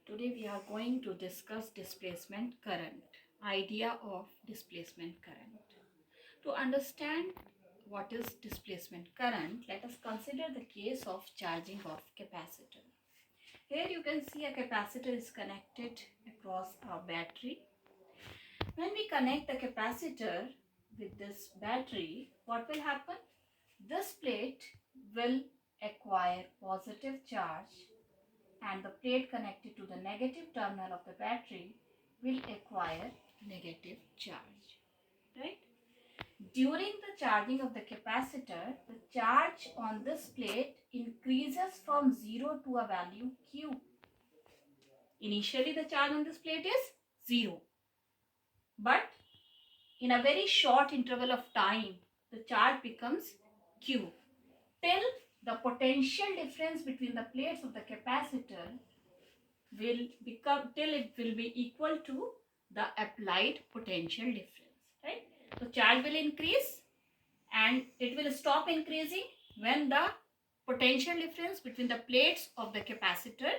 Today we are going to discuss displacement current, idea of displacement current. To understand what is displacement current, let us consider the case of charging of capacitor. Here you can see a capacitor is connected across a battery. When we connect the capacitor with this battery, what will happen? This plate will acquire positive charge and the plate connected to the negative terminal of the battery will acquire negative charge, right? During the charging of the capacitor, the charge on this plate increases from 0 to a value Q. Initially the charge on this plate is 0, but in a very short interval of time, the charge becomes Q till the potential difference between the plates of the capacitor will become till it will be equal to the applied potential difference, right? So charge will increase and it will stop increasing when the potential difference between the plates of the capacitor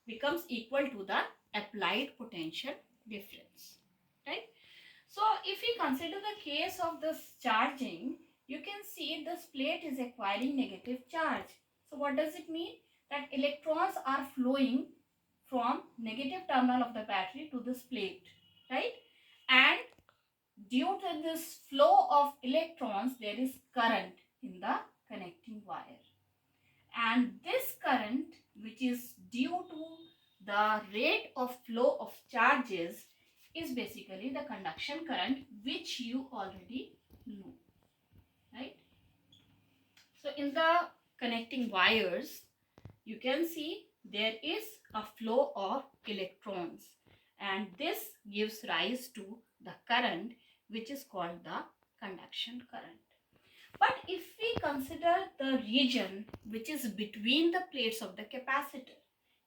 becomes equal to the applied potential difference, right? So if we consider the case of this charging, you can see this plate is acquiring negative charge. So what does it mean? That electrons are flowing from negative terminal of the battery to this plate, right? And due to this flow of electrons, there is current in the connecting wire. And this current, which is due to the rate of flow of charges, is basically the conduction current, which you already know, right? So in the connecting wires, you can see there is a flow of electrons and this gives rise to the current, which is called the conduction current. But if we consider the region which is between the plates of the capacitor,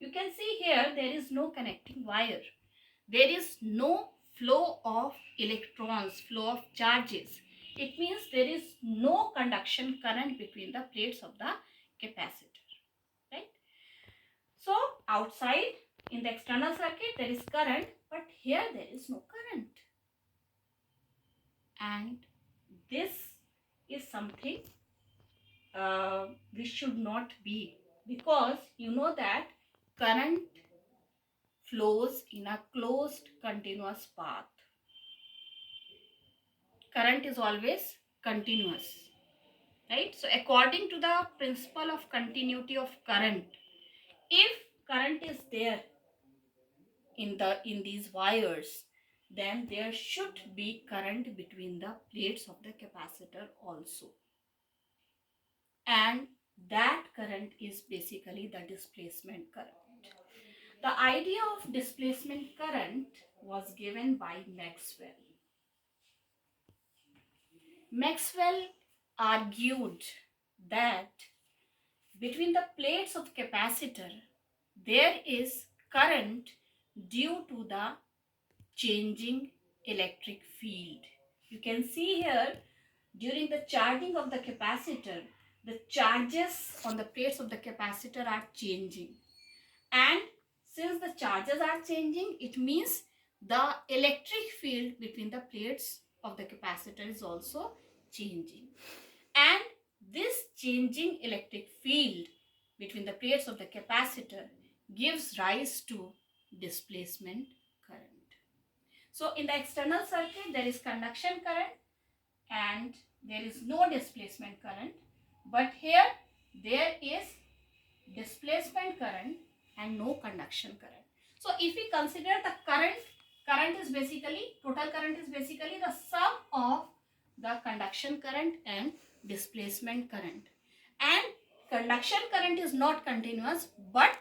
you can see here there is no connecting wire. There is no flow of electrons, flow of charges. It means there is no conduction current between the plates of the capacitor, right? So outside in the external circuit there is current, but here there is no current. And this is something which should not be, because you know that current flows in a closed continuous path. Current is always continuous, right? So according to the principle of continuity of current, if current is there in these wires, then there should be current between the plates of the capacitor also, and that current is basically the displacement current. The idea of displacement current was given by Maxwell. Maxwell argued that between the plates of capacitor there is current due to the changing electric field. You can see here during the charging of the capacitor, the charges on the plates of the capacitor are changing, and since the charges are changing, it means the electric field between the plates of the capacitor is also changing, and this changing electric field between the plates of the capacitor gives rise to displacement current. So in the external circuit there is conduction current and there is no displacement current, but here there is displacement current and no conduction current. So if we consider the current is basically, total current is basically the sum of the conduction current and displacement current, and conduction current is not continuous, but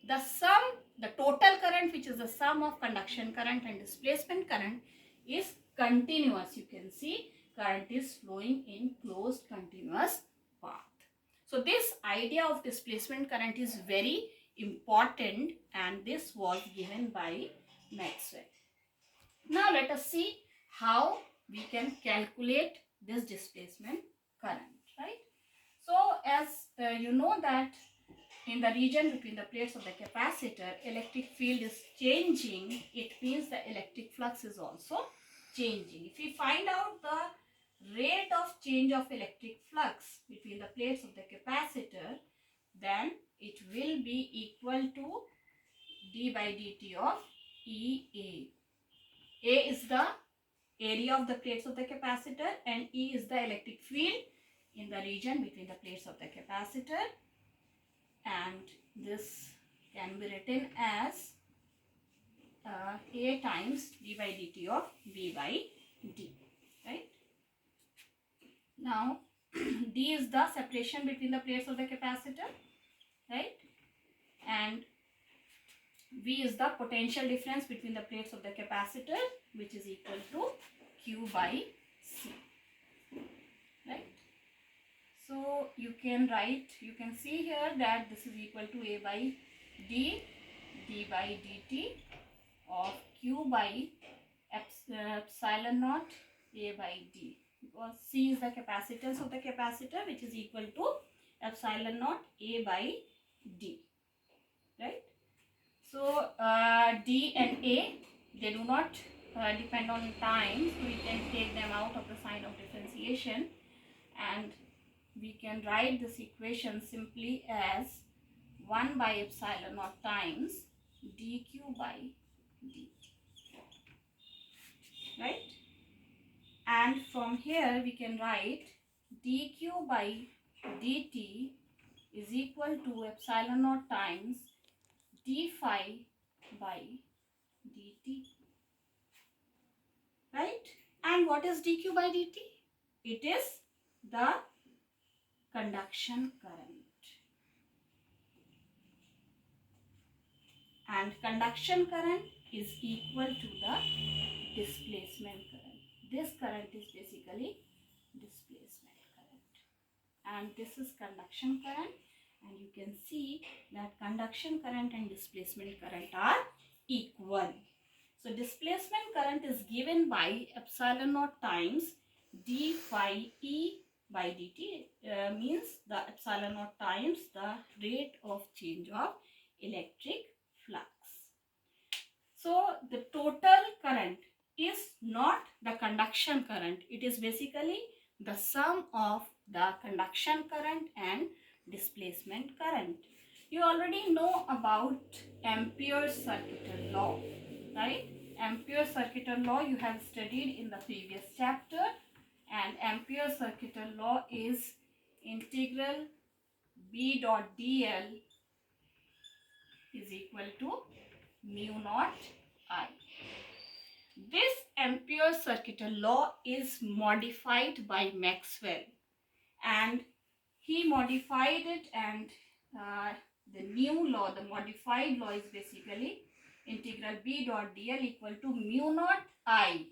the sum, the total current, which is the sum of conduction current and displacement current, is continuous. You can see current is flowing in closed continuous path. So this idea of displacement current is very important, and this was given by Maxwell. Now let us see how we can calculate this displacement current, right? So as you know that in the region between the plates of the capacitor, electric field is changing, it means the electric flux is also changing. If we find out the rate of change of electric flux between the plates of the capacitor, then it will be equal to d by dt of EA. A is the area of the plates of the capacitor and E is the electric field in the region between the plates of the capacitor, and this can be written as A times d by dt of V by D, right? Now D is the separation between the plates of the capacitor, right? And V is the potential difference between the plates of the capacitor, which is equal to Q by C, right? So you can write, you can see here that this is equal to A by D, d by dt of Q by epsilon naught A by D, because C is the capacitance of the capacitor, which is equal to epsilon naught A by D, right? So D and A, they do not depend on time, so we can take them out of the sign of differentiation, and we can write this equation simply as 1 by epsilon naught times dq by d, right? And from here we can write dq by dt is equal to epsilon naught times d phi by dt, right? And what is dq by dt? It is the conduction current, and conduction current is equal to the displacement current. This current is basically displacement current, and this is conduction current, and you can see that conduction current and displacement current are equal. So displacement current is given by epsilon naught times d phi E by dt, means the epsilon naught times the rate of change of electric flux. So the total current is not the conduction current, it is basically the sum of the conduction current and displacement current. You already know about Ampere's circuital law, right? Ampere's circuital law you have studied in the previous chapter, and Ampere's circuital law is integral B dot dl is equal to mu naught I. This Ampere's circuital law is modified by Maxwell, and he modified it, and the new law, the modified law, is basically integral B dot dl equal to mu naught I.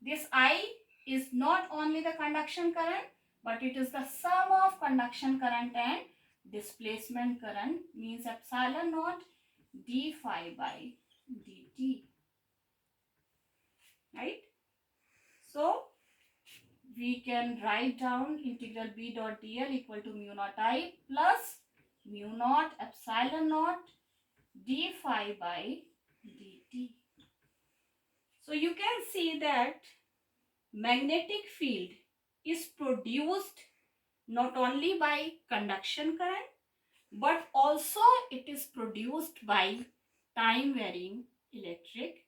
This I is not only the conduction current, but it is the sum of conduction current and displacement current, means epsilon naught d phi by dt, right? So we can write down integral B dot dl equal to mu naught I plus mu naught epsilon naught d phi by dt. So you can see that magnetic field is produced not only by conduction current, but also it is produced by time varying electric